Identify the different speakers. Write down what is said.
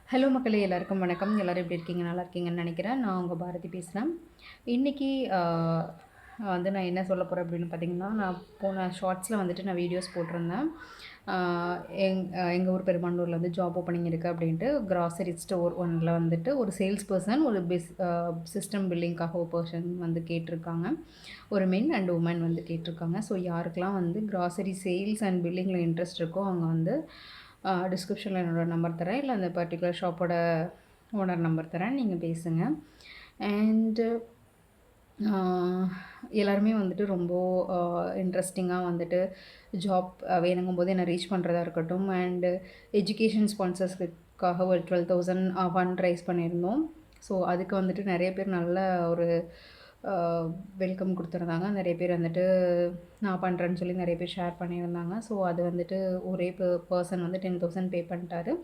Speaker 1: Hello மக்களே! எல்லாருக்கும் வணக்கம். எல்லாரும் எப்படி இருக்கீங்க? நல்லா இருக்கீங்கன்னு நெனைக்கிறேன். நான் உங்க பாரதி பேசுறேன். இன்னைக்கு வந்து நான் என்ன சொல்ல போறேன் அப்படின்னு பார்த்தீங்கன்னா, நான் போன ஷார்ட்ஸில வந்துட்டு நான் வீடியோஸ் போட்டிருந்தேன். ஆ எங்க ஊர் பெருமாண்டூர்ல வந்து ஜாப் ஓப்பனிங் இருக்கு அப்படின்ட்டு, கிராசரி ஸ்டோர் ஒன்ல வந்துட்டு ஒரு சேல்ஸ் பெர்சன், ஒரு சிஸ்டம் பில்லிங்க்காக ஒரு பெர்சன் வந்து கேட்டிருக்காங்க. ஒரு மென் அண்ட் வுமன் வந்து கேட்டிருக்காங்க. ஸோ யாருக்கெல்லாம் வந்து கிராசரி சேல்ஸ் அண்ட் பில்லிங்கில இன்ட்ரெஸ்ட் இருக்கோ, அவங்க வந்து டிஸ்கிரிப்ஷனில என்னோட நம்பர் தரேன். இல்ல அந்த பர்ட்டிகுலர் ஷாப்போட ஓனர் நம்பர் தரேன். நீங்க பேசுங்க. அண்டு ஆ எல்லாருமே வந்துட்டு ரொம்ப அ இன்ட்ரெஸ்டிங்கா வந்துட்டு ஜாப் வேணுங்கும்போது என்ன ரீச் பண்றதா இருக்கட்டும், அண்டு எஜுகேஷன் ஸ்பான்சர்ஸ்க்காக ஒரு 12,000 ஃபண்ட் ரைஸ் பண்ணியிருந்தோம். ஸோ அதுக்கு வந்துட்டு நெறைய பேர் நல்ல ஒரு அ வெல்கம் குடுத்துருந்தாங்க. நெறைய பேர் வந்துட்டு நான் பண்றேன்னு சொல்லி நெறைய பேர் ஷேர் பண்ணியிருந்தாங்க. ஸோ அது வந்துட்டு ஒரே பெர்சன் வந்து 10,000 பே பண்ணிட்டாரு.